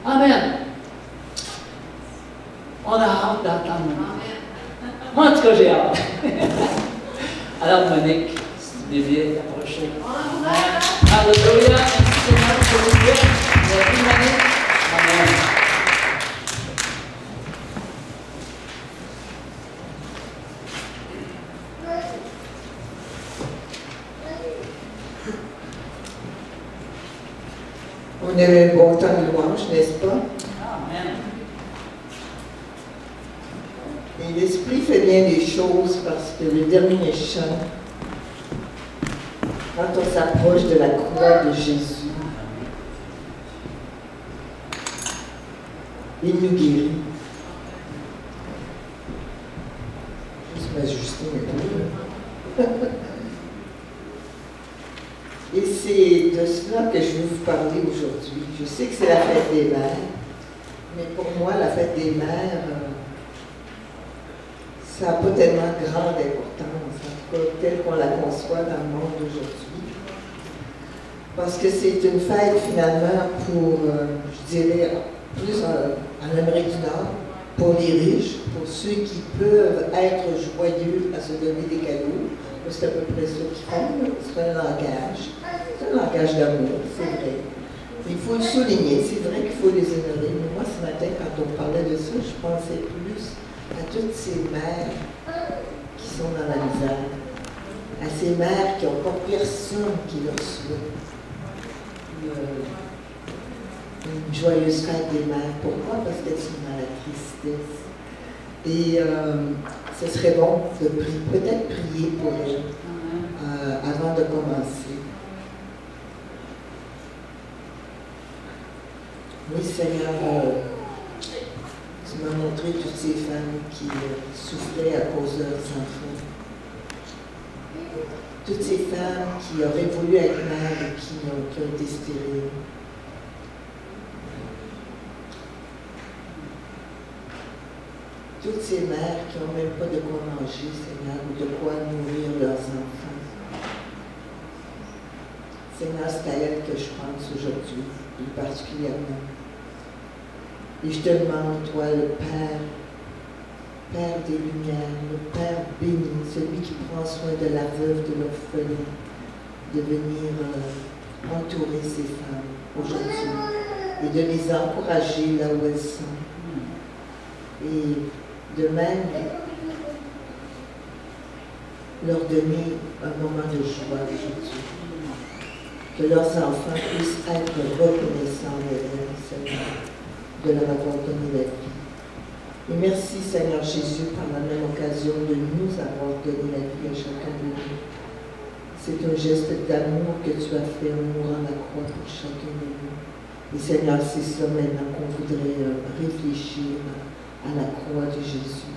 Amen. On a hâte d'entendre. Moi, en tout cas, j'ai hâte. Alors, Monique, si tu veux bien t'approcher. Alléluia. Merci Seigneur, s'il vous plaît. Merci, Monique. Amen. On a eu un bon temps de louange, n'est-ce pas? Amen. Et l'Esprit fait bien des choses parce que le dernier chant, quand on s'approche de la croix de Jésus, il nous guérit. Juste m'ajuster un peu. Et c'est de cela que je veux vous parler aujourd'hui. Je sais que c'est la fête des mères, mais pour moi, la fête des mères, ça n'a pas tellement grande importance, en tout cas telle qu'on la conçoit dans le monde d'aujourd'hui. Parce que c'est une fête finalement pour, je dirais, plus en Amérique du Nord, pour les riches, pour ceux qui peuvent être joyeux à se donner des cadeaux. C'est à peu près ça qu'ils font, c'est un langage d'amour, c'est vrai. Il faut le souligner, c'est vrai qu'il faut les honorer, mais moi ce matin, quand on parlait de ça, je pensais plus à toutes ces mères qui sont dans la misère, à ces mères qui n'ont pas personne qui leur souhaite une joyeuse fête des mères. Pourquoi? Parce qu'elles sont dans la tristesse. Et ce serait bon de prier, peut-être prier pour elles avant de commencer. Oui, Seigneur, tu m'as montré toutes ces femmes qui souffraient à cause de leurs enfants. Toutes ces femmes qui auraient voulu être mères et qui ont été stériles. Toutes ces mères qui n'ont même pas de quoi manger, Seigneur, ou de quoi nourrir leurs enfants. Seigneur, c'est à elles que je pense aujourd'hui, plus particulièrement. Et je te demande, toi, le Père, Père des Lumières, le Père béni, celui qui prend soin de la veuve, de l'orphelin, de venir entourer ces femmes aujourd'hui et de les encourager là où elles sont. Et de même, leur donner un moment de joie aujourd'hui. Que leurs enfants puissent être reconnaissants de elles, Seigneur, de leur avoir donné la vie. Et merci, Seigneur Jésus, par la même occasion de nous avoir donné la vie à chacun de nous. C'est un geste d'amour que tu as fait en mourant à la croix pour chacun de nous. Et Seigneur, c'est ça maintenant qu'on voudrait réfléchir à la croix de Jésus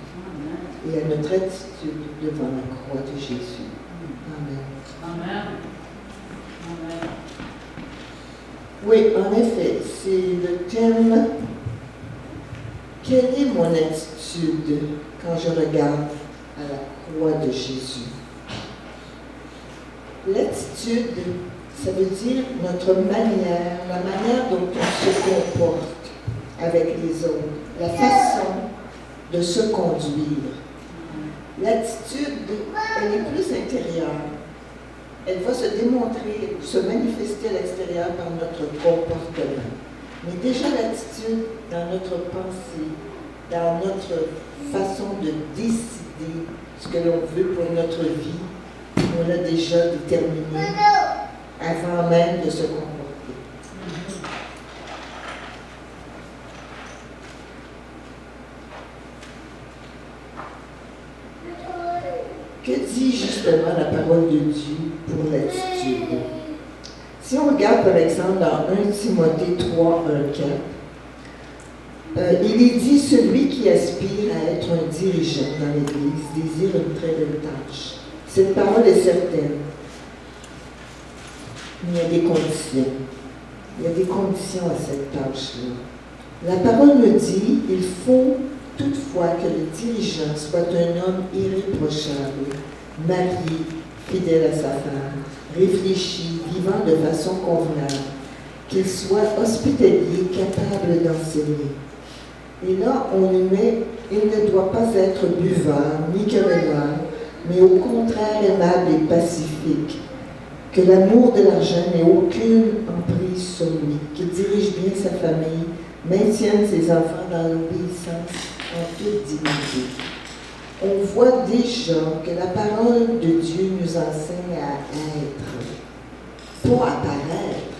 et à notre attitude devant la croix de Jésus. Amen. Amen. Amen. Oui, en effet, c'est le thème. Quelle est mon attitude quand je regarde à la croix de Jésus? L'attitude, ça veut dire notre manière, la manière dont on se comporte avec les autres, la façon de se conduire. L'attitude, elle est plus intérieure. Elle va se démontrer, se manifester à l'extérieur par notre comportement. Mais déjà l'attitude dans notre pensée, dans notre façon de décider ce que l'on veut pour notre vie, on l'a déjà déterminé avant même de se comporter. Que dit justement la parole de Dieu pour l'attitude? Si on regarde par exemple dans 1 Timothée 3, 1, 4, il est dit: celui qui aspire à être un dirigeant dans l'Église désire une très belle tâche. Cette parole est certaine. Mais il y a des conditions. Il y a des conditions à cette tâche-là. La parole me dit: il faut toutefois que le dirigeant soit un homme irréprochable, marié, fidèle à sa femme, réfléchi, vivant de façon convenable, qu'il soit hospitalier, capable d'enseigner. Et là, on lui met, il ne doit pas être buveur, ni querelleur, mais au contraire aimable et pacifique, que l'amour de l'argent n'ait aucune emprise sur lui, qu'il dirige bien sa famille, maintienne ses enfants dans l'obéissance en toute dignité. On voit déjà que la parole de Dieu nous enseigne à être, pas à paraître,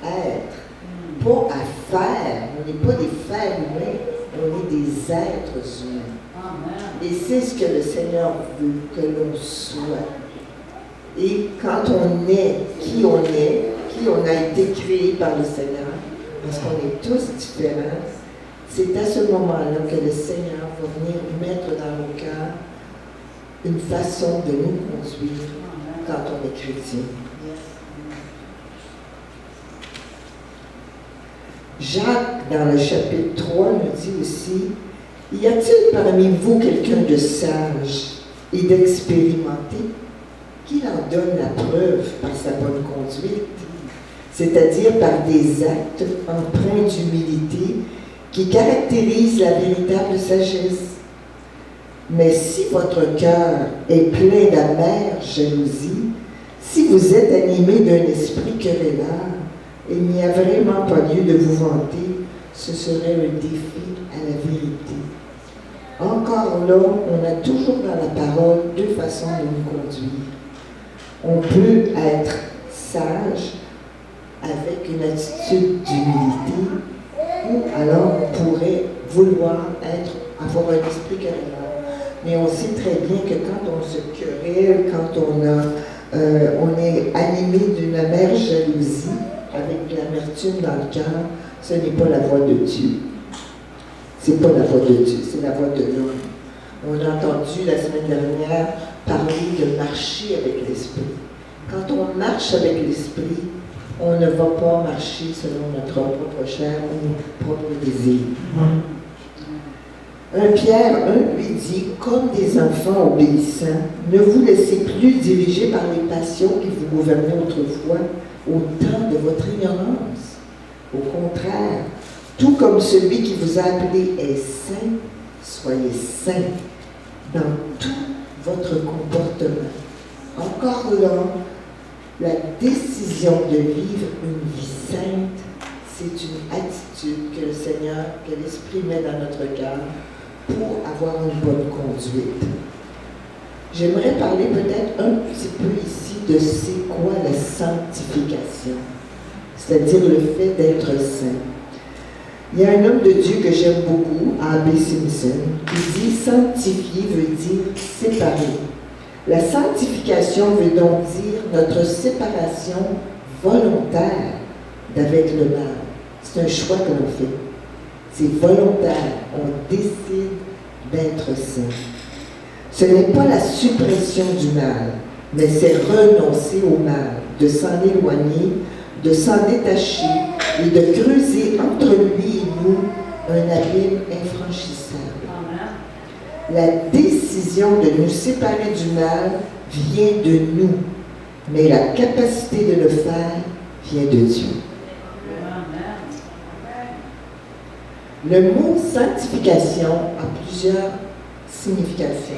à être, pas à faire. On n'est pas des fers humains, on est des êtres humains. Amen. Et c'est ce que le Seigneur veut, que l'on soit. Et quand on est qui on a été créé par le Seigneur, parce qu'on est tous différents, c'est à ce moment-là que le Seigneur va venir mettre dans nos cœurs une façon de nous conduire quand on est chrétien. Jacques, dans le chapitre 3, nous dit aussi, « Y a-t-il parmi vous quelqu'un de sage et d'expérimenté qui en donne la preuve par sa bonne conduite, c'est-à-dire par des actes empreints d'humilité qui caractérisent la véritable sagesse. Mais si votre cœur est plein d'amère jalousie, si vous êtes animé d'un esprit querelleur, il n'y a vraiment pas lieu de vous vanter, ce serait un défi à la vérité. » Encore là, on a toujours dans la parole deux façons de nous conduire. On peut être sage avec une attitude d'humilité, ou alors on pourrait vouloir avoir un esprit querelleur. Mais on sait très bien que quand on se querelle, quand on est animé d'une amère jalousie, avec de l'amertume dans le cœur, ce n'est pas la voix de Dieu. C'est pas la voix de Dieu, c'est la voix de l'homme. On a entendu la semaine dernière parler de marcher avec l'esprit. Quand on marche avec l'esprit, on ne va pas marcher selon notre propre chair ou nos propres désirs. 1 Pierre 1 lui dit, comme des enfants obéissants, ne vous laissez plus diriger par les passions qui vous gouvernaient autrefois au temps de votre ignorance. Au contraire, tout comme celui qui vous a appelé est saint, soyez saint dans tout votre comportement. Encore là, la décision de vivre une vie sainte, c'est une attitude que le Seigneur, que l'Esprit met dans notre cœur pour avoir une bonne conduite. J'aimerais parler peut-être un petit peu ici de c'est quoi la sanctification, c'est-à-dire le fait d'être saint. Il y a un homme de Dieu que j'aime beaucoup, A.B. Simpson, qui dit « sanctifier veut dire séparer ». La sanctification veut donc dire notre séparation volontaire d'avec le mal. C'est un choix que l'on fait. C'est volontaire. On décide d'être saint. Ce n'est pas la suppression du mal, mais c'est renoncer au mal, de s'en éloigner, de s'en détacher et de creuser entre lui et nous un abîme infranchissable. La décision de nous séparer du mal vient de nous, mais la capacité de le faire vient de Dieu. Le mot sanctification a plusieurs significations.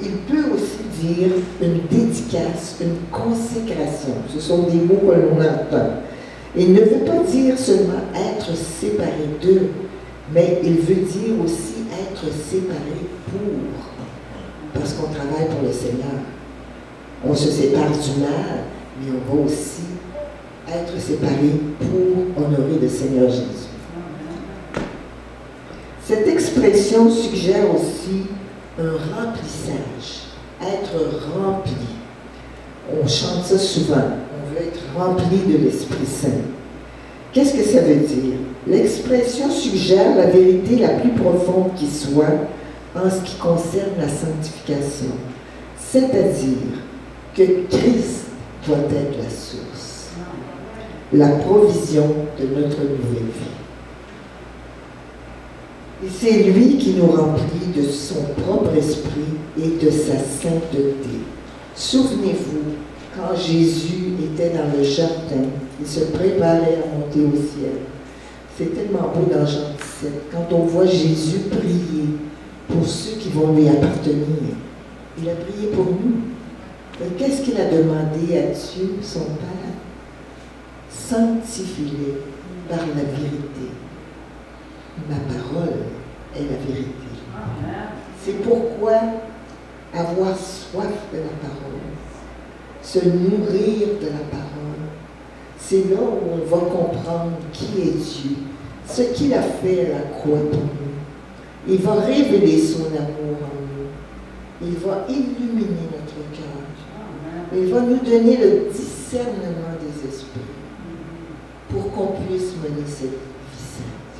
Il peut aussi dire une dédicace, une consécration. Ce sont des mots que l'on entend. Il ne veut pas dire seulement être séparé d'eux, mais il veut dire aussi être séparé pour, parce qu'on travaille pour le Seigneur. On se sépare du mal, mais on va aussi être séparé pour honorer le Seigneur Jésus. Cette expression suggère aussi un remplissage, être rempli. On chante ça souvent, on veut être rempli de l'Esprit Saint. Qu'est-ce que ça veut dire? L'expression suggère la vérité la plus profonde qui soit en ce qui concerne la sanctification, c'est-à-dire que Christ doit être la source, la provision de notre nouvelle vie. Et c'est lui qui nous remplit de son propre esprit et de sa sainteté. Souvenez-vous, quand Jésus était dans le jardin, Il se préparait à monter au ciel. C'est tellement beau dans Jean 17, quand on voit Jésus prier pour ceux qui vont lui appartenir. Il a prié pour nous. Et qu'est-ce qu'il a demandé à Dieu, son Père? Sanctifie-les par la vérité. Ma parole est la vérité. C'est pourquoi avoir soif de la parole, se nourrir de la parole, c'est là où on va comprendre qui est Dieu, ce qu'il a fait à la croix pour nous. Il va révéler son amour en nous. Il va illuminer notre cœur. Il va nous donner le discernement des esprits pour qu'on puisse mener cette vie sainte.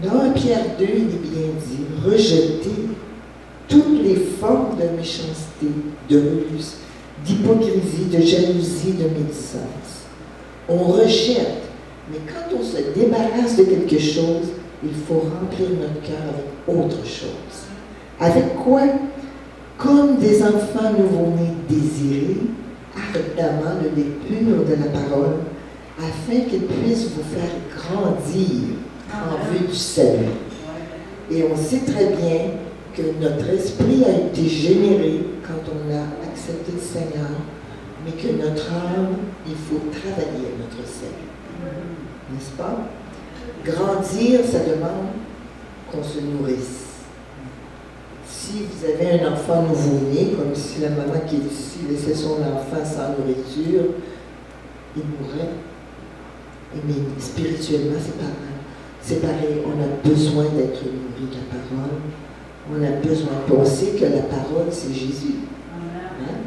Dans 1 Pierre 2, il est bien dit, rejetez toutes les formes de méchanceté, de ruse, d'hypocrisie, de jalousie, de médisance. On rejette, mais quand on se débarrasse de quelque chose, il faut remplir notre cœur avec autre chose. Avec quoi? Comme des enfants nouveau-nés désirés, ardemment le lait pur de la parole, afin qu'ils puissent vous faire grandir en vue du salut. Et on sait très bien que notre esprit a été généré quand on a accepté le Seigneur, mais que notre âme, il faut travailler à notre salut. N'est-ce pas? Grandir, ça demande qu'on se nourrisse. Si vous avez un enfant nouveau-né, comme si la maman qui est ici laissait son enfant sans nourriture, il mourrait. Mais spirituellement, c'est pareil. On a besoin d'être nourri de la parole. On a besoin. On sait que la parole, c'est Jésus. Hein?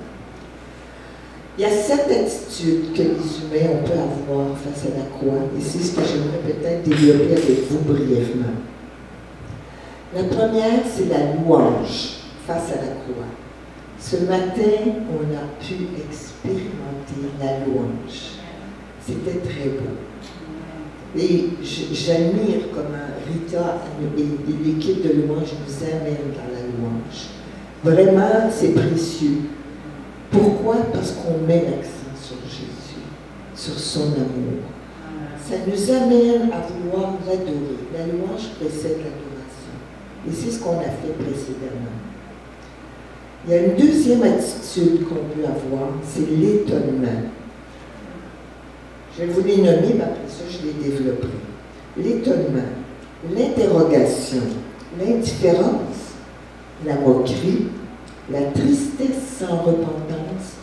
Il y a 7 attitudes que les humains on peut avoir face à la croix. Et c'est ce que j'aimerais peut-être développer avec vous brièvement. La première, c'est la louange face à la croix. Ce matin, on a pu expérimenter la louange. C'était très beau. Et j'admire comment Rita et l'équipe de louange nous amènent dans la louange. Vraiment, c'est précieux. Pourquoi? Parce qu'on met l'accent sur Jésus, sur son amour. Ça nous amène à vouloir l'adorer. La louange précède l'adoration. Et c'est ce qu'on a fait précédemment. Il y a une deuxième attitude qu'on peut avoir, c'est l'étonnement. Je vais vous les nommer, mais après ça, je les développerai. L'étonnement, l'interrogation, l'indifférence, la moquerie, la tristesse sans repentance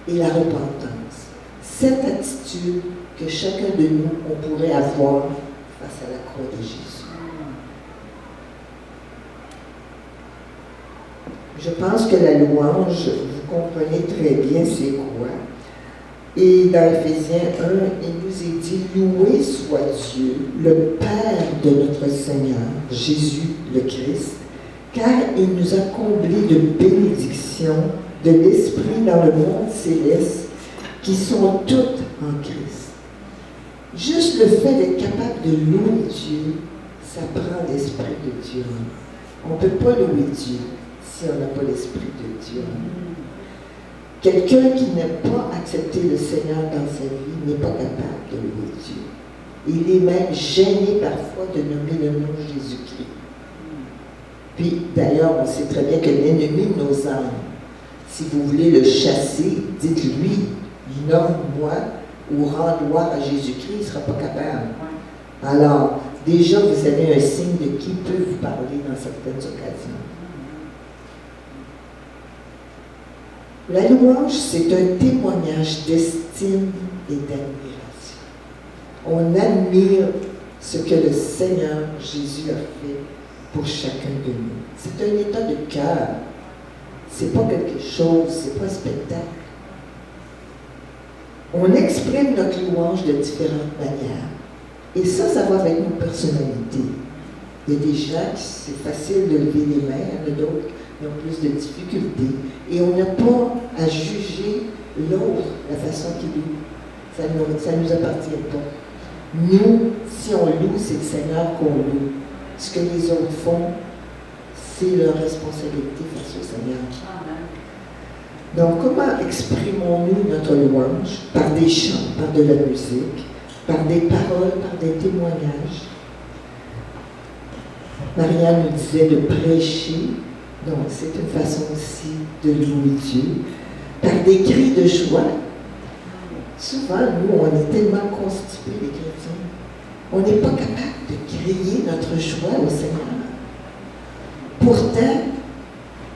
et la repentance. 7 attitudes que chacun de nous, on pourrait avoir face à la croix de Jésus. Je pense que la louange, vous comprenez très bien c'est quoi. Et dans Éphésiens 1, il nous est dit « Loué soit Dieu, le Père de notre Seigneur, Jésus le Christ, car il nous a comblés de bénédictions de l'Esprit dans le monde céleste, qui sont toutes en Christ. » Juste le fait d'être capable de louer Dieu, ça prend l'Esprit de Dieu. On ne peut pas louer Dieu si on n'a pas l'Esprit de Dieu. Quelqu'un qui n'a pas accepté le Seigneur dans sa vie n'est pas capable de louer Dieu. Il est même gêné parfois de nommer le nom de Jésus-Christ. Puis d'ailleurs, on sait très bien que l'ennemi de nos âmes, si vous voulez le chasser, dites-lui, nomme-moi ou rends gloire à Jésus-Christ, il ne sera pas capable. Alors, déjà, vous avez un signe de qui peut vous parler dans certaines occasions. La louange, c'est un témoignage d'estime et d'admiration. On admire ce que le Seigneur Jésus a fait pour chacun de nous. C'est un état de cœur. C'est pas quelque chose, c'est pas un spectacle. On exprime notre louange de différentes manières. Et ça va avec nos personnalités. Il y a des gens qui c'est facile de lever les mains, il y en a d'autres qui ont plus de difficultés. Et on n'a pas à juger l'autre, la façon qu'il loue. Ça ne nous appartient pas. Nous, si on loue, c'est le Seigneur qu'on loue. Ce que les autres font, c'est leur responsabilité face au Seigneur. Donc, comment exprimons-nous notre louange? Par des chants, par de la musique, par des paroles, par des témoignages. Maria nous disait de prêcher, donc c'est une façon aussi de louer Dieu, par des cris de joie. Souvent, nous, on est tellement constipés, les chrétiens, on n'est pas capable de crier notre joie au Seigneur. Pourtant,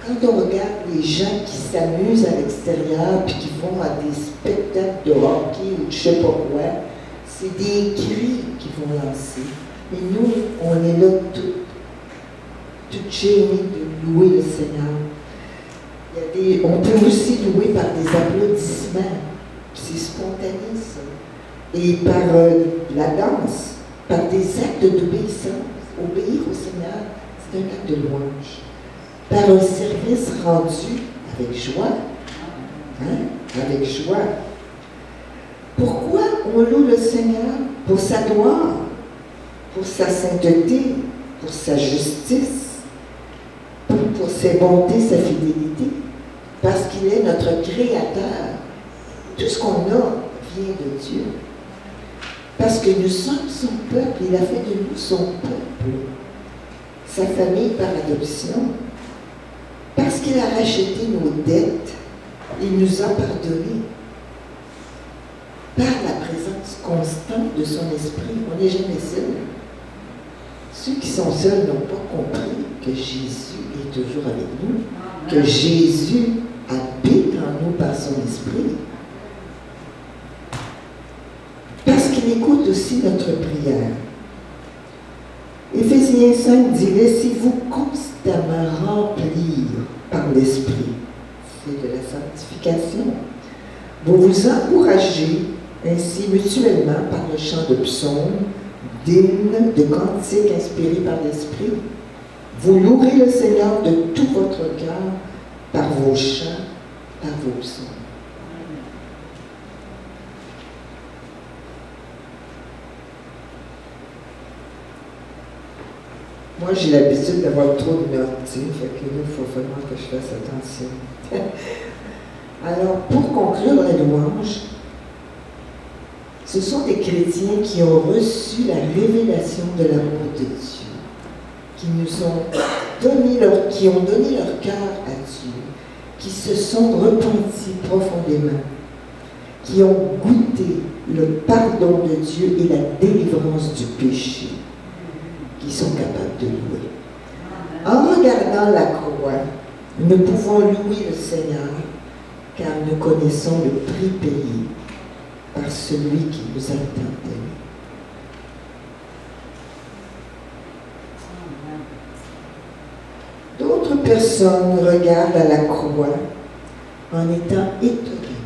quand on regarde les gens qui s'amusent à l'extérieur puis qui vont à des spectacles de hockey ou de je ne sais pas quoi, c'est des cris qu'ils vont lancer. Et nous, on est là tout gênés de louer le Seigneur. On peut aussi louer par des applaudissements. C'est spontané, ça. Et par la danse, par des actes d'obéissance. Obéir au Seigneur, c'est un acte de louange. Par un service rendu avec joie. Hein? Avec joie. Pourquoi on loue le Seigneur? Pour sa gloire, pour sa sainteté, pour sa justice, pour ses bontés, sa fidélité, parce qu'il est notre Créateur. Tout ce qu'on a vient de Dieu. Parce que nous sommes son peuple, il a fait de nous son peuple, sa famille par adoption. Parce qu'il a racheté nos dettes, il nous a pardonné. Par la présence constante de son esprit, on n'est jamais seul. Ceux qui sont seuls n'ont pas compris que Jésus est toujours avec nous, que Jésus habite en nous par son esprit. Parce qu'il écoute aussi notre prière. Éphésiens 5 dit « Laissez-vous constamment remplir par l'Esprit. » C'est de la sanctification. Vous vous encouragez ainsi mutuellement par le chant de psaumes, d'hymnes, de cantiques inspirés par l'Esprit. Vous louerez le Seigneur de tout votre cœur par vos chants, par vos psaumes. Moi, j'ai l'habitude d'avoir trop de notes, fait que là, il faut vraiment que je fasse attention. Alors, pour conclure la louange, ce sont des chrétiens qui ont reçu la révélation de l'amour de Dieu, qui ont donné leur cœur à Dieu, qui se sont repentis profondément, qui ont goûté le pardon de Dieu et la délivrance du péché, qui sont capables de louer. En regardant la croix, nous pouvons louer le Seigneur, car nous connaissons le prix payé par celui qui nous a tant aimés. D'autres personnes regardent à la croix en étant étonnées.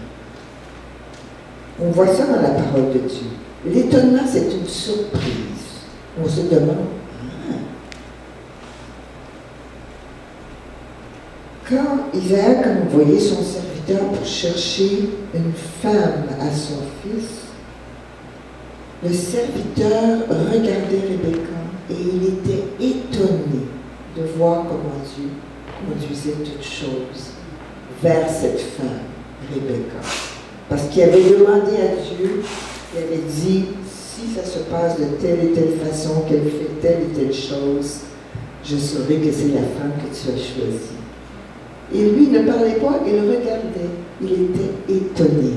On voit ça dans la parole de Dieu. L'étonnement, c'est une surprise. On se demande, quand Isaac a envoyé son serviteur pour chercher une femme à son fils, le serviteur regardait Rebecca et il était étonné de voir comment Dieu conduisait toutes choses vers cette femme, Rebecca. Parce qu'il avait demandé à Dieu, il avait dit, si ça se passe de telle et telle façon, qu'elle fait telle et telle chose, je saurai que c'est la femme que tu as choisie. Et lui ne parlait pas, il regardait, il était étonné.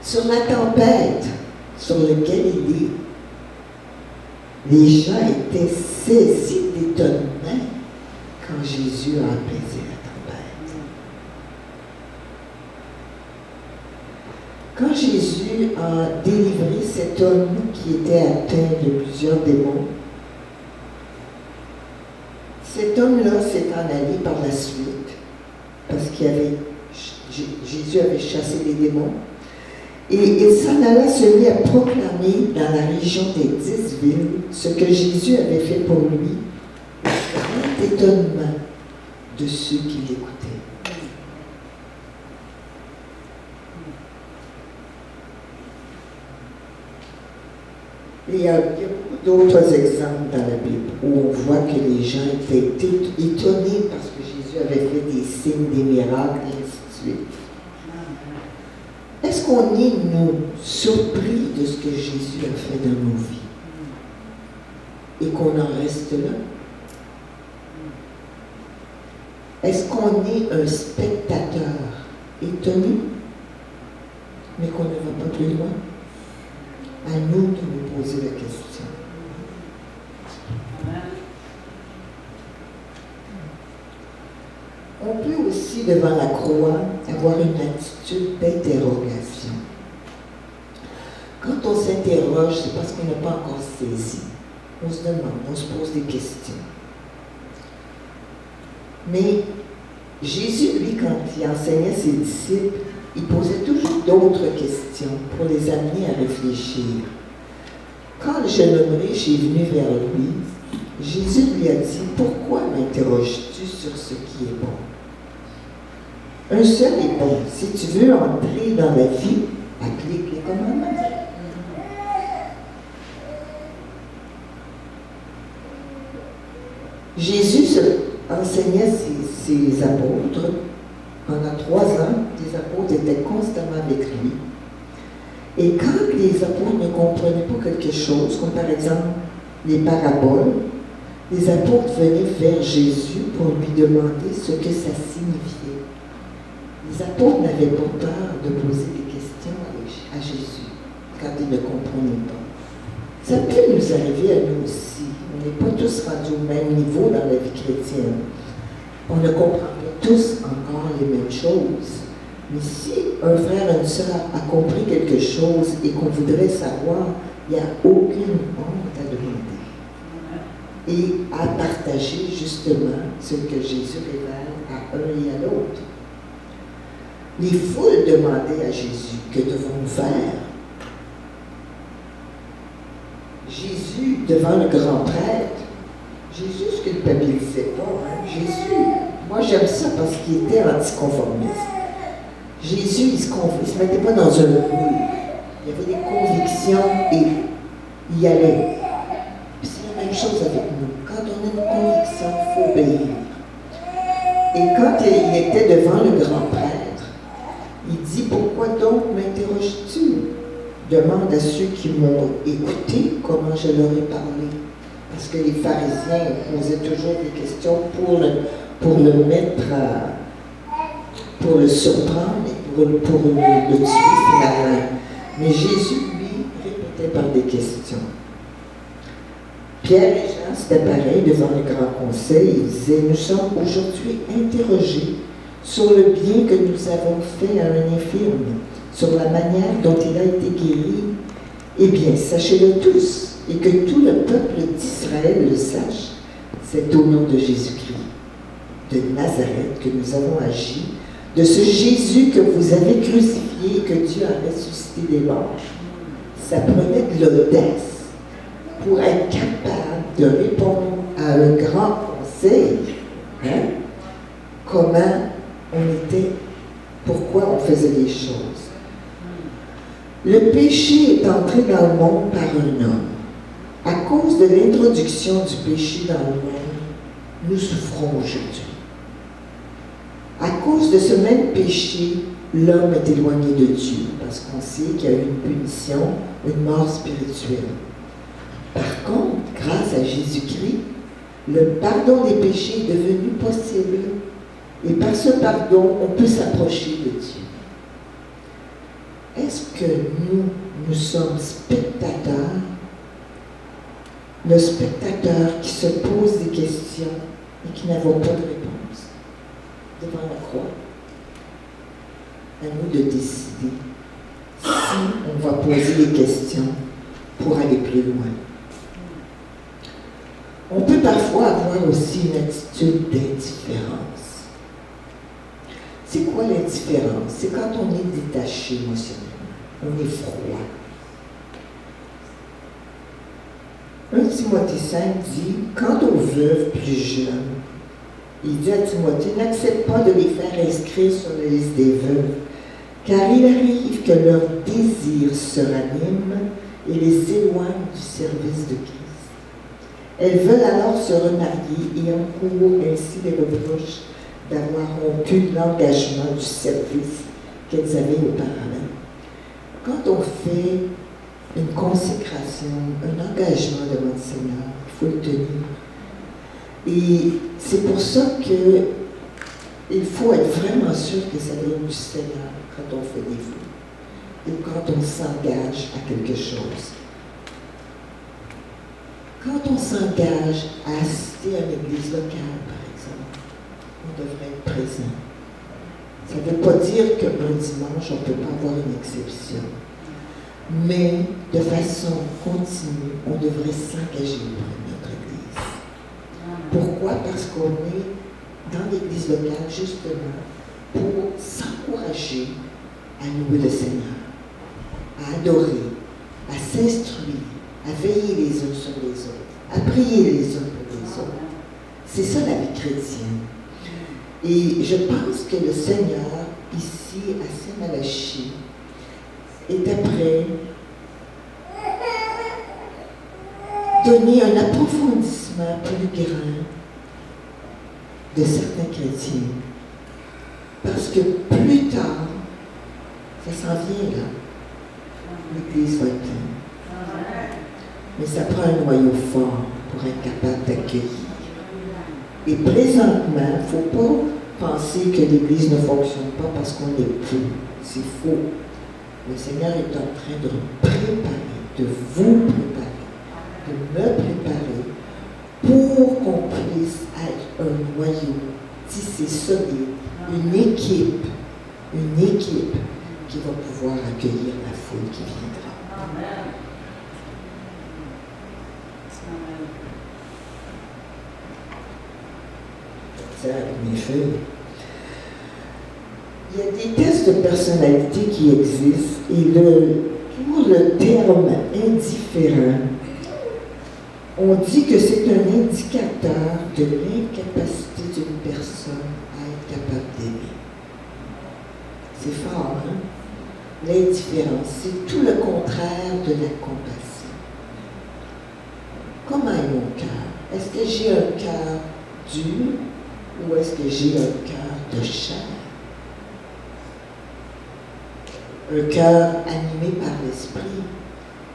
Sur la tempête, sur le Galilée, les gens étaient saisis d'étonnement quand Jésus a apaisé la tempête. Quand Jésus a délivré cet homme qui était atteint de plusieurs démons, cet homme-là s'est en allé par la suite, parce Jésus avait chassé les démons, et il s'en alla se mit à proclamer dans la région des 10 villes ce que Jésus avait fait pour lui, grand étonnement de ceux qui l'écoutaient. Et il y a beaucoup d'autres exemples dans la Bible où on voit que les gens étaient étonnés parce que Jésus Jésus avait fait des signes, des miracles, et ainsi de suite. Est-ce qu'on est, nous, surpris de ce que Jésus a fait dans nos vies? Et qu'on en reste là? Est-ce qu'on est un spectateur étonné, mais qu'on ne va pas plus loin? À nous de nous poser la question. On peut aussi, devant la croix, avoir une attitude d'interrogation. Quand on s'interroge, c'est parce qu'on n'a pas encore saisi. On se demande, on se pose des questions. Mais Jésus, lui, quand il enseignait ses disciples, il posait toujours d'autres questions pour les amener à réfléchir. Quand le jeune homme riche est venu vers lui, Jésus lui a dit, « Pourquoi m'interroges-tu sur ce qui est bon? Un seul est bon. Si tu veux entrer dans la vie, applique les commandements. » Jésus enseignait ses apôtres. Pendant 3 ans, les apôtres étaient constamment avec lui. Et quand les apôtres ne comprenaient pas quelque chose, comme par exemple les paraboles, les apôtres venaient vers Jésus pour lui demander ce que ça signifiait. Les apôtres n'avaient pas peur de poser des questions à Jésus quand ils ne comprenaient pas. Ça peut nous arriver à nous aussi. On n'est pas tous rendus au même niveau dans la vie chrétienne. On ne comprend pas tous encore les mêmes choses. Mais si un frère ou une sœur a compris quelque chose et qu'on voudrait savoir, il n'y a aucune honte à demander. Et à partager justement ce que Jésus révèle à un et à l'autre. Les foules demandaient à Jésus, que devons-nous faire? Jésus, devant le grand prêtre, Jésus ne se culpabilisait pas. Jésus, moi j'aime ça parce qu'il était anticonformiste. Jésus, il ne se mettait pas dans un moule. Il avait des convictions et il y allait. Puis c'est la même chose avec nous. Quand on a une conviction, il faut obéir. Et quand il était devant le grand prêtre, il dit, pourquoi donc m'interroges-tu? Demande à ceux qui m'ont écouté comment je leur ai parlé. Parce que les pharisiens posaient toujours des questions pour le mettre pour le surprendre et pour le tuer finalement. Mais Jésus, lui, répétait par des questions. Pierre et Jean, c'était pareil devant le grand conseil. Ils disaient, nous sommes aujourd'hui interrogés sur le bien que nous avons fait à un infirme, sur la manière dont il a été guéri. Eh bien, sachez-le tous, et que tout le peuple d'Israël le sache, c'est au nom de Jésus-Christ, de Nazareth, que nous avons agi, de ce Jésus que vous avez crucifié et que Dieu a ressuscité des morts. Ça prenait de l'audace pour être capable de répondre à un grand conseil. Hein? Comment on était, pourquoi on faisait les choses. Le péché est entré dans le monde par un homme. À cause de l'introduction du péché dans le monde, nous souffrons aujourd'hui. À cause de ce même péché, l'homme est éloigné de Dieu, parce qu'on sait qu'il y a une punition, une mort spirituelle. Par contre, grâce à Jésus-Christ, le pardon des péchés est devenu possible. Et par ce pardon, on peut s'approcher de Dieu. Est-ce que nous sommes spectateurs? Le spectateur qui se pose des questions et qui n'avons pas de réponse devant la croix. À nous de décider si on va poser des questions pour aller plus loin. On peut parfois avoir aussi une attitude d'indifférence. C'est quoi l'indifférence? C'est quand on est détaché émotionnellement, on est froid. 1 Timothée 5 dit, quant aux veuves plus jeunes, il dit à Timothée, n'accepte pas de les faire inscrire sur la liste des veuves, car il arrive que leur désir se ranime et les éloigne du service de Christ. Elles veulent alors se remarier et encourent ainsi les reproches d'avoir rompu l'engagement du service qu'elles avaient auparavant. Quand on fait une consécration, un engagement devant le Seigneur, il faut le tenir. Et c'est pour ça qu'il faut être vraiment sûr que ça vient du Seigneur quand on fait des vœux ou quand on s'engage à quelque chose. Quand on s'engage à assister à une église locale, par exemple, on devrait être présent. Ça ne veut pas dire qu'un dimanche, on ne peut pas avoir une exception. Mais de façon continue, on devrait s'engager pour notre église. Pourquoi? Parce qu'on est dans l'église locale, justement, pour s'encourager à louer le Seigneur, à adorer, à s'instruire, à veiller les uns sur les autres, à prier les uns pour les autres. C'est ça la vie chrétienne. Et je pense que le Seigneur, ici à Saint-Malachie, était prêt à donner un approfondissement plus grand de certains chrétiens. Parce que plus tard, ça s'en vient là, l'Église va être pleine. Mais ça prend un noyau fort pour être capable d'accueillir. Et présentement, il ne faut pas penser que l'Église ne fonctionne pas parce qu'on est peu. C'est faux. Le Seigneur est en train de préparer, de vous préparer, de me préparer pour qu'on puisse être un noyau tissé solide, une équipe qui va pouvoir accueillir la foule qui viendra. Amen. Avec mes feuilles. Il y a des tests de personnalité qui existent et pour le terme indifférent, on dit que c'est un indicateur de l'incapacité d'une personne à être capable d'aimer. C'est fort, hein? L'indifférence, c'est tout le contraire de la compassion. Comment est mon cœur? Est-ce que j'ai un cœur dur ou est-ce que j'ai un cœur de chair? Un cœur animé par l'esprit,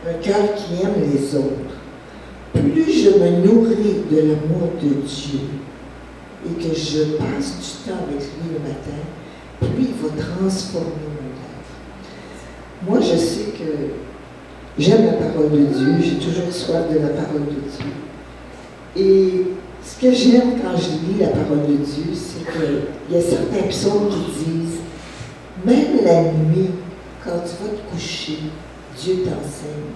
un cœur qui aime les autres. Plus je me nourris de l'amour de Dieu et que je passe du temps avec lui le matin, plus il va transformer mon être. Moi, je sais que j'aime la parole de Dieu, j'ai toujours soif de la parole de Dieu. Et ce que j'aime quand je lis la parole de Dieu, c'est qu'il y a certains psaumes qui disent « Même la nuit, quand tu vas te coucher, Dieu t'enseigne.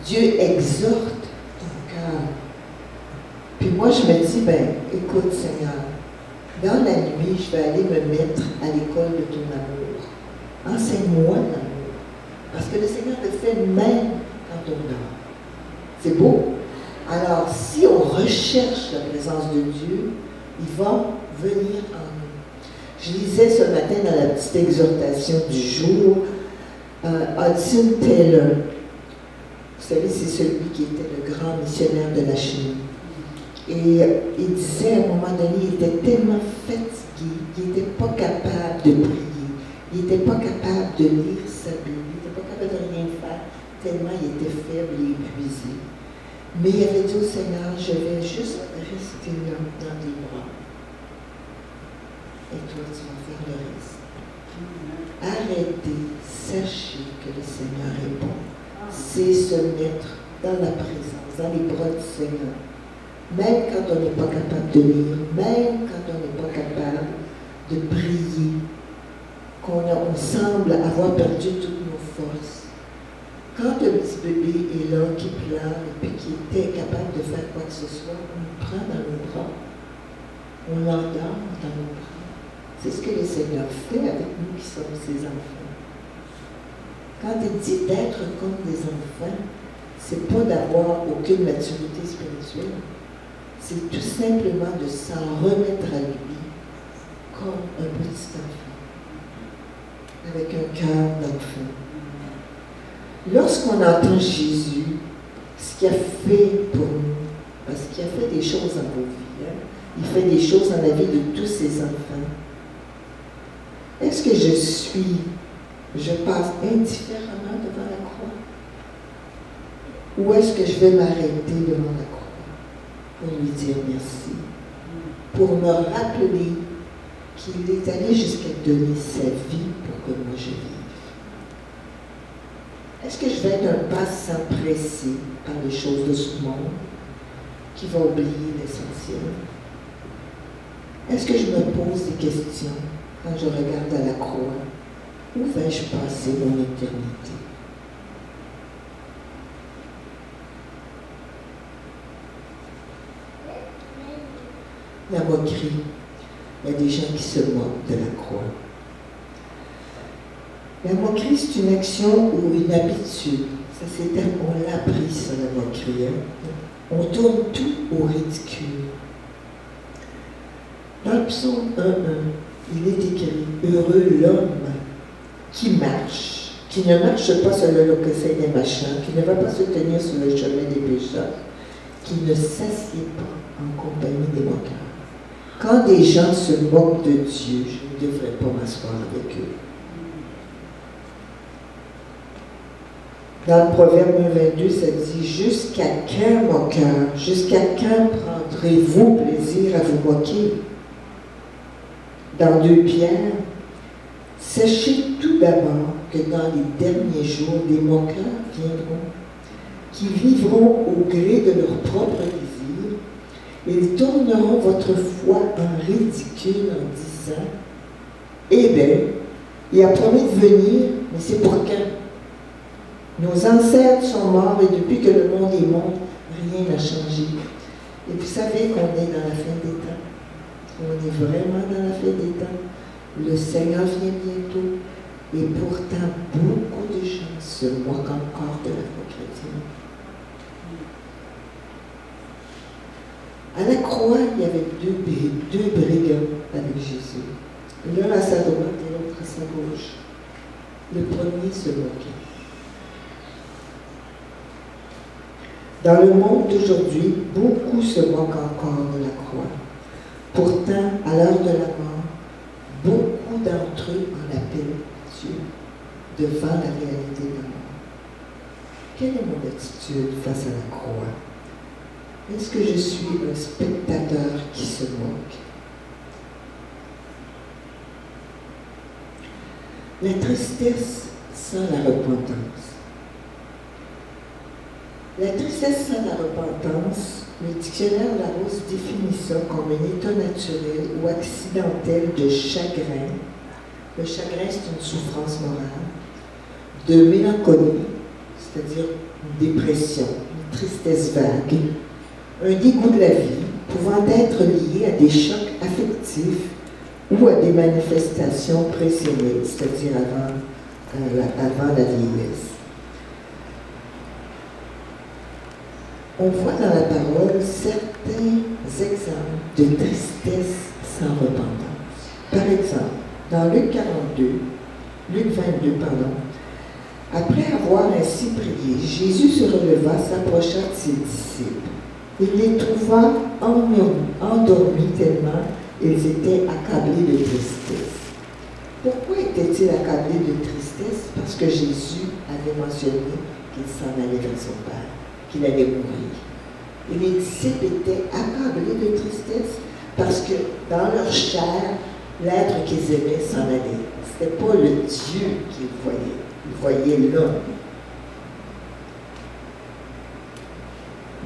Dieu exhorte ton cœur. » Puis moi, je me dis, écoute Seigneur, dans la nuit, je vais aller me mettre à l'école de ton amour. Enseigne-moi l'amour. Parce que le Seigneur le fait même quand on dort. C'est beau. Alors, si on recherche la présence de Dieu, il va venir en nous. Je lisais ce matin dans la petite exhortation du jour, Hudson Taylor. Vous savez, c'est celui qui était le grand missionnaire de la Chine. Et il disait à un moment donné, il était tellement fatigué, il n'était pas capable de prier, il n'était pas capable de lire sa Bible, il n'était pas capable de rien faire, tellement il était faible et épuisé. Mais il avait dit au Seigneur, je vais juste rester là dans tes bras. Et toi, tu vas faire le reste. Arrêtez, sachez que le Seigneur est bon. C'est se mettre dans la présence, dans les bras du Seigneur. Même quand on n'est pas capable de lire, même quand on n'est pas capable de prier, qu'on semble avoir perdu toutes nos forces. Quand le petit bébé est là, qui pleure, et puis qui est incapable de faire quoi que ce soit, on le prend dans nos bras, on l'endort dans nos bras. C'est ce que le Seigneur fait avec nous qui sommes ses enfants. Quand il dit d'être comme des enfants, c'est pas d'avoir aucune maturité spirituelle. C'est tout simplement de s'en remettre à lui comme un petit enfant, avec un cœur d'enfant. Lorsqu'on entend Jésus, ce qu'il a fait pour nous, parce qu'il a fait des choses dans vos vies, Il fait des choses dans la vie de tous ses enfants. Est-ce que je passe indifféremment devant la croix? Ou est-ce que je vais m'arrêter devant la croix pour lui dire merci? Pour me rappeler qu'il est allé jusqu'à donner sa vie pour que moi je vive. Est-ce que je vais être un passant pressé par les choses de ce monde qui va oublier l'essentiel? Est-ce que je me pose des questions quand je regarde à la croix? Où vais-je passer mon éternité? La moquerie. Il y a des gens qui se moquent de la croix. La moquerie, c'est une action ou une habitude. Ça, on l'a appris, ça, la moquerie. Hein? On tourne tout au ridicule. Dans le psaume 1.1, il est écrit « Heureux l'homme qui marche, qui ne marche pas selon le conseil des méchants, qui ne va pas se tenir sur le chemin des pécheurs, qui ne s'assied pas en compagnie des moqueurs. Quand des gens se moquent de Dieu, je ne devrais pas m'asseoir avec eux. » Dans le Proverbe 22, ça dit « Jusqu'à quand, moqueur, jusqu'à quand prendrez-vous plaisir à vous moquer ?» Dans 2 Pierre, « Sachez tout d'abord que dans les derniers jours, des moqueurs viendront, qui vivront au gré de leur propre désir. Ils tourneront votre foi en ridicule en disant « Eh bien, il a promis de venir, mais c'est pour quand? Nos ancêtres sont morts et depuis que le monde est monde, rien n'a changé. » Et vous savez qu'on est dans la fin des temps. On est vraiment dans la fin des temps. Le Seigneur vient bientôt. Et pourtant, beaucoup de gens se moquent encore de la foi chrétienne. À la croix, il y avait deux brigands avec Jésus. L'un à sa droite et l'autre à sa gauche. Le premier se moquait. Dans le monde d'aujourd'hui, beaucoup se moquent encore de la croix. Pourtant, à l'heure de la mort, beaucoup d'entre eux en appellent Dieu devant la réalité de la mort. Quelle est mon attitude face à la croix? Est-ce que je suis un spectateur qui se moque? La tristesse sans la repentance. La tristesse sans la repentance, le dictionnaire Larousse définit ça comme un état naturel ou accidentel de chagrin. Le chagrin, c'est une souffrance morale, de mélancolie, c'est-à-dire une dépression, une tristesse vague, un dégoût de la vie, pouvant être lié à des chocs affectifs ou à des manifestations précédées, c'est-à-dire avant la vieillesse. On voit dans la parole certains exemples de tristesse sans repentance. Par exemple, dans Luc 22, après avoir ainsi prié, Jésus se releva, s'approcha de ses disciples. Il les trouva endormis tellement ils étaient accablés de tristesse. Pourquoi étaient-ils accablés de tristesse? Parce que Jésus avait mentionné qu'il s'en allait vers son Père, qu'il allait mourir. Et les disciples étaient accablés de tristesse parce que dans leur chair, l'être qu'ils aimaient s'en allait. Ce n'était pas le Dieu qu'ils voyaient, ils voyaient l'homme.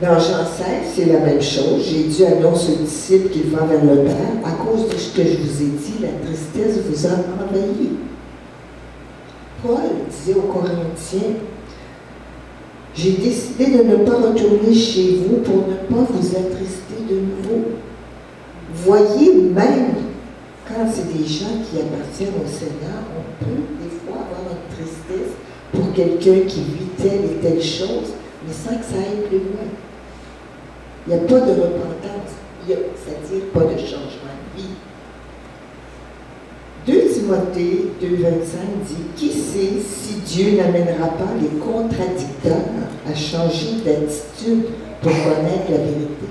Dans Jean 16, c'est la même chose. Jésus annonce aux disciples qu'il va vers le Père. À cause de ce que je vous ai dit, la tristesse vous a envahi. Paul disait aux Corinthiens, « J'ai décidé de ne pas retourner chez vous pour ne pas vous attrister de nouveau. » Voyez, même quand c'est des gens qui appartiennent au Seigneur, on peut des fois avoir une tristesse pour quelqu'un qui vit telle et telle chose, mais sans que ça aille plus loin. Il n'y a pas de repentance, c'est-à-dire pas de changement de vie. 2 Timothée 2,25 dit « Qui sait si Dieu n'amènera pas les contradicteurs à changer d'attitude pour connaître la vérité? »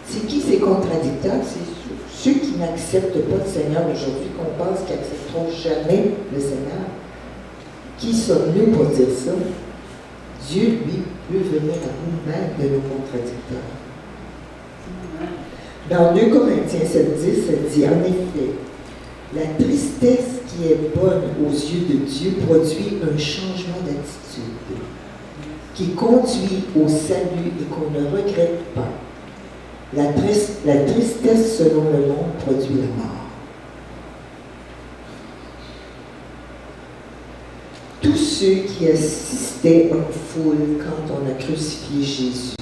C'est qui ces contradicteurs? C'est ceux qui n'acceptent pas le Seigneur aujourd'hui, qu'on pense qu'ils n'accepteront jamais le Seigneur. Qui sommes-nous pour dire ça? Dieu, lui, peut venir à nous-mêmes de nos contradicteurs. Dans 2 Corinthiens 7,10, ça dit en effet, la tristesse qui est bonne aux yeux de Dieu produit un changement d'attitude qui conduit au salut et qu'on ne regrette pas. La tristesse selon le monde produit la mort. Tous ceux qui assistaient en foule quand on a crucifié Jésus,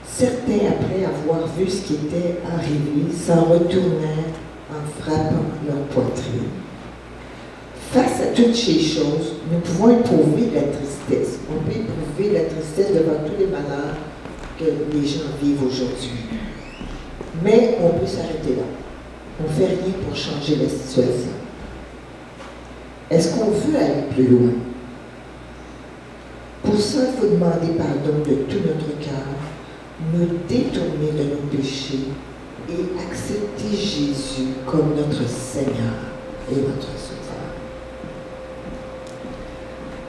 certains, après avoir vu ce qui était arrivé, s'en retournèrent en frappant leur poitrine. Face à toutes ces choses, nous pouvons éprouver la tristesse. On peut éprouver la tristesse devant tous les malheurs que les gens vivent aujourd'hui. Mais on peut s'arrêter là. On ne fait rien pour changer la situation. Est-ce qu'on veut aller plus loin? Pour ça, il faut demander pardon de tout notre cœur, nous détourner de nos péchés et accepter Jésus comme notre Seigneur et notre Sauveur.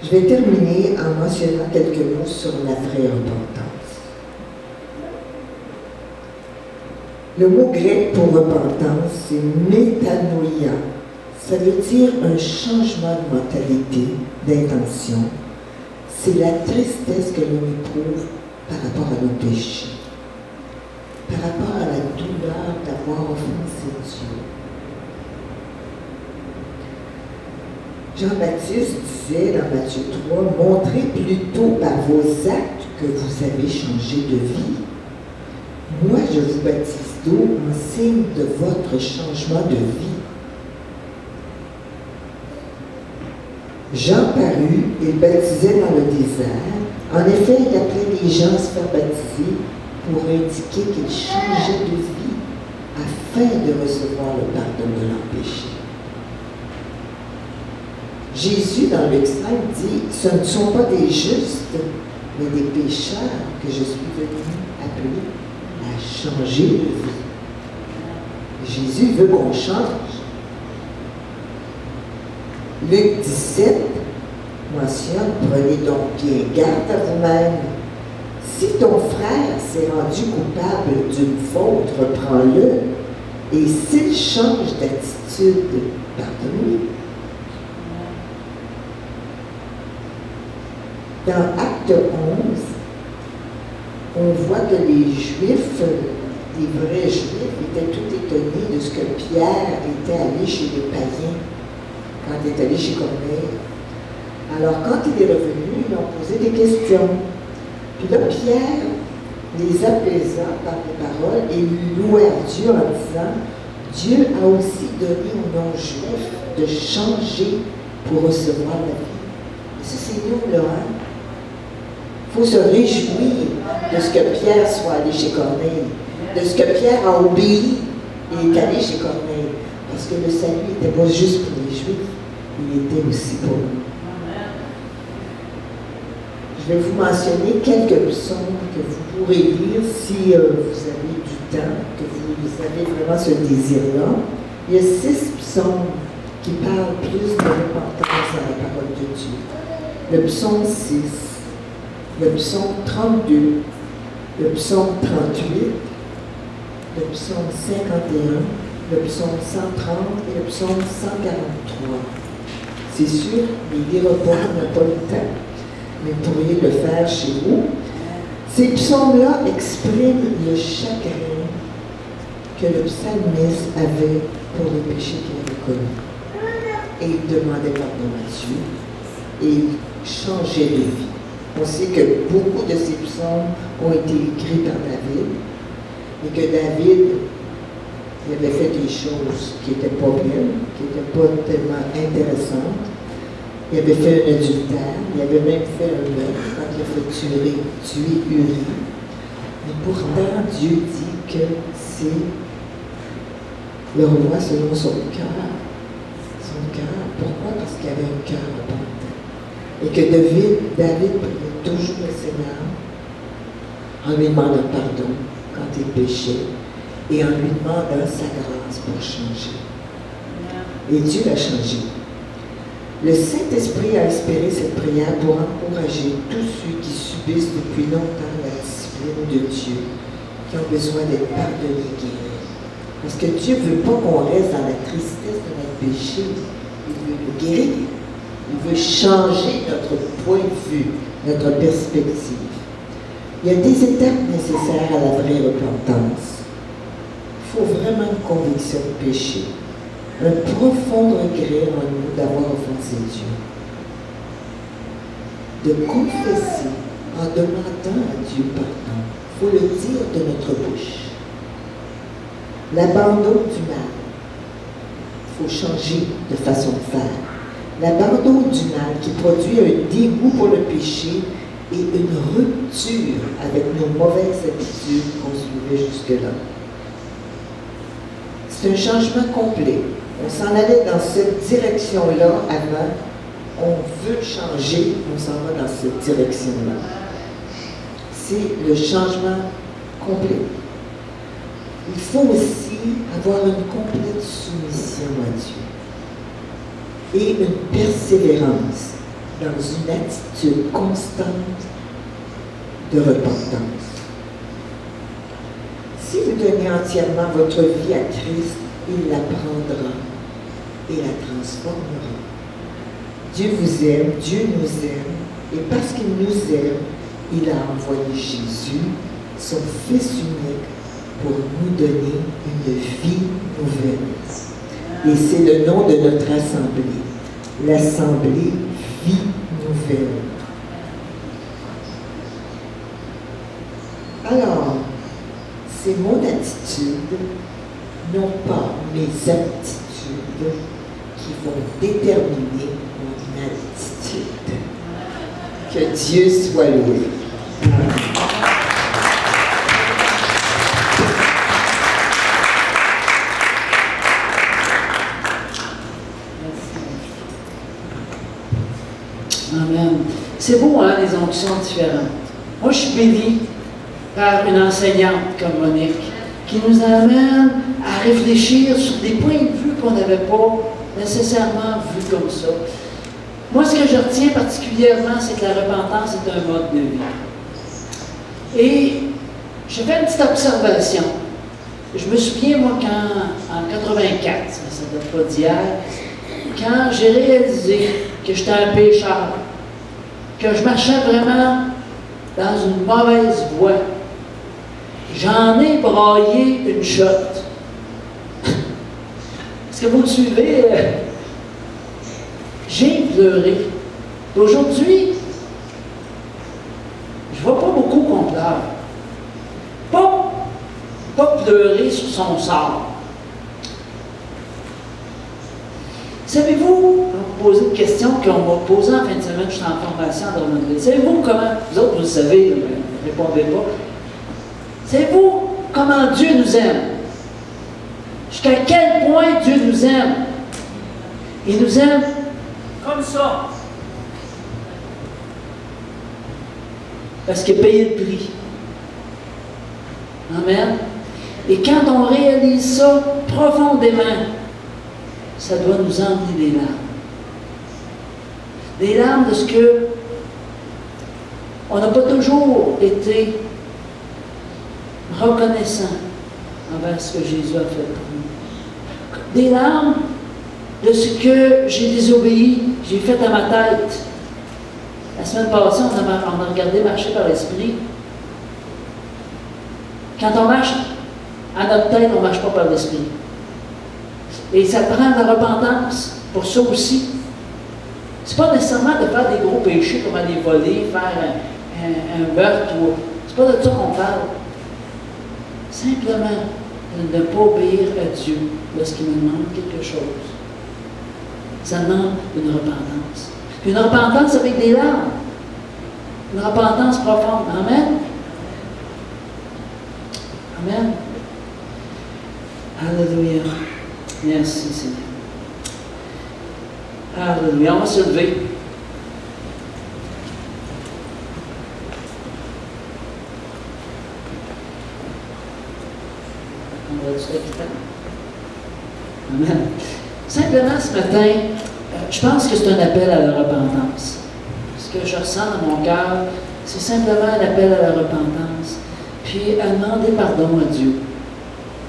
Je vais terminer en mentionnant quelques mots sur la vraie repentance. Le mot grec pour repentance, c'est métanoïa. Ça veut dire un changement de mentalité, d'intention. C'est la tristesse que l'on éprouve par rapport à nos péchés, par rapport à la douleur d'avoir offensé Dieu. Jean-Baptiste disait dans Matthieu 3, « Montrez plutôt par vos actes que vous avez changé de vie. Moi, je vous baptise d'eau en signe de votre changement de vie. » Jean parut et baptisait dans le désert. En effet, il appelait les gens à se faire baptiser pour indiquer qu'ils changeaient de vie afin de recevoir le pardon de leurs péchés. Jésus, dans Luc 5, dit « Ce ne sont pas des justes, mais des pécheurs que je suis venu appeler à changer de vie. » Jésus veut qu'on change. Luc 17 mentionne « Prenez donc bien garde à vous-même. Si ton frère s'est rendu coupable d'une faute, reprends-le. Et s'il change d'attitude, pardonne-lui. » Dans Acte 11, on voit que les Juifs, les vrais Juifs, étaient tout étonnés de ce que Pierre était allé chez les païens quand il est allé chez Corneille. Alors, quand il est revenu, ils lui ont posé des questions. Puis là, Pierre les apaisa par les paroles et louèrent Dieu en disant « Dieu a aussi donné aux non-juifs de changer pour recevoir la vie. » Et ça, c'est nous, là, hein? Il faut se réjouir de ce que Pierre soit allé chez Corneille, de ce que Pierre a obéi et est allé chez Corneille. Parce que le salut n'était pas juste pour les Juifs, il était aussi pour nous. Je vais vous mentionner quelques psaumes que vous pourrez lire si vous avez du temps, que vous avez vraiment ce désir-là. Il y a 6 psaumes qui parlent plus de repentance dans la parole de Dieu. Le psaume 6, le psaume 32, le psaume 38, le psaume 51, le psaume 130 et le psaume 143. C'est sûr, les lire pas, on n'a pas le temps, mais vous pourriez le faire chez vous. Ces psaumes-là expriment le chagrin que le psalmiste avait pour les péchés qu'il avait commis. Et il demandait pardon à Dieu et il changeait de vie. On sait que beaucoup de ces psaumes ont été écrits par David et que David il avait fait des choses qui n'étaient pas belles, qui n'étaient pas tellement intéressantes. Il avait fait un adultère, il avait même fait un meurtre quand il a fait tuer Uri. Mais pourtant, Dieu dit que c'est le roi selon son cœur. Son cœur. Pourquoi? Parce qu'il avait un cœur repentant. Et que David priait toujours le Seigneur en lui demandant pardon quand il péchait et en lui demandant sa grâce pour changer. Et Dieu l'a changé. Le Saint-Esprit a inspiré cette prière pour encourager tous ceux qui subissent depuis longtemps la discipline de Dieu, qui ont besoin d'être pardonnés et guéris. Parce que Dieu ne veut pas qu'on reste dans la tristesse de notre péché. Il veut nous guérir. Il veut changer notre point de vue, notre perspective. Il y a des étapes nécessaires à la vraie repentance. Il faut vraiment une conviction de péché, un profond regret en nous d'avoir offensé Dieu. De confesser en demandant à Dieu pardon. Il faut le dire de notre bouche. L'abandon du mal. Il faut changer de façon de faire. L'abandon du mal qui produit un dégoût pour le péché et une rupture avec nos mauvaises habitudes qu'on suivait jusque-là. C'est un changement complet. On s'en allait dans cette direction-là avant. On veut changer, on s'en va dans cette direction-là. C'est le changement complet. Il faut aussi avoir une complète soumission à Dieu et une persévérance dans une attitude constante de repentance. Si vous donnez entièrement votre vie à Christ, il la prendra et la transformera. Dieu vous aime, Dieu nous aime, et parce qu'il nous aime, il a envoyé Jésus, son Fils unique, pour nous donner une vie nouvelle. Et c'est le nom de notre assemblée, l'Assemblée Vie Nouvelle. Alors, c'est mon attitude, non pas mes aptitudes, qui vont déterminer mon attitude. Que Dieu soit loué. Amen. C'est beau, hein, les onctions différentes. Moi, je suis béni par une enseignante comme Monique qui nous amène à réfléchir sur des points de vue qu'on n'avait pas nécessairement vus comme ça. Moi, ce que je retiens particulièrement, c'est que la repentance est un mode de vie. Et je fais une petite observation. Je me souviens, moi, quand, en 84, ça ne date pas d'hier, quand j'ai réalisé que j'étais un pécheur, que je marchais vraiment dans une mauvaise voie, j'en ai braillé une shot. Est-ce que vous me suivez? J'ai pleuré. Aujourd'hui, je ne vois pas beaucoup qu'on pleure. Pas pleurer sur son sort. Savez-vous, on va poser une question qu'on m'a posée en fin de semaine, je suis en formation à Drummondville. Savez-vous comment, vous autres vous le savez, mais ne répondez pas. Savez-vous comment Dieu nous aime? Jusqu'à quel point Dieu nous aime? Il nous aime comme ça. Parce qu'il a payé le prix. Amen. Et quand on réalise ça profondément, ça doit nous emmener des larmes. Des larmes de ce que on n'a pas toujours été reconnaissant envers ce que Jésus a fait pour nous. Des larmes de ce que j'ai désobéi, j'ai fait à ma tête. La semaine passée, on a regardé marcher par l'Esprit. Quand on marche à notre tête, on ne marche pas par l'Esprit. Et ça prend de la repentance pour ça aussi. C'est pas nécessairement de faire des gros péchés comme aller voler, faire un meurtre. C'est pas de ça qu'on parle. Simplement de ne pas obéir à Dieu lorsqu'il nous demande quelque chose. Ça demande une repentance. Puis une repentance avec des larmes. Une repentance profonde. Amen. Amen. Alléluia. Merci Seigneur. Alléluia. On va se lever. vas-tu t'occuper? Amen. Simplement ce matin, je pense que c'est un appel à la repentance. Ce que je ressens dans mon cœur, c'est simplement un appel à la repentance, puis à demander pardon à Dieu.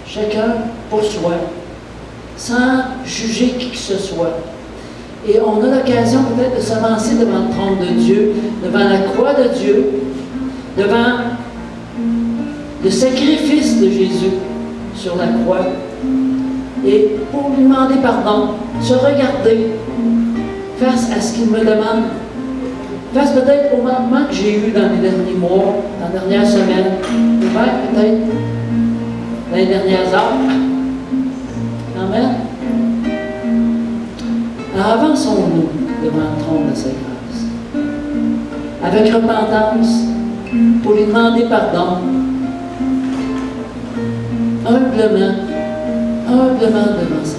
Chacun pour soi, sans juger qui que ce soit. Et on a l'occasion peut-être de s'avancer devant le trône de Dieu, devant la croix de Dieu, devant le sacrifice de Jésus sur la croix, et pour lui demander pardon, se regarder face à ce qu'il me demande, face peut-être au manquement que j'ai eu dans les derniers mois, dans les dernières semaines, peut-être dans les dernières heures. Amen. Alors avançons-nous devant le trône de sa grâce, avec repentance, pour lui demander pardon, humblement devant sa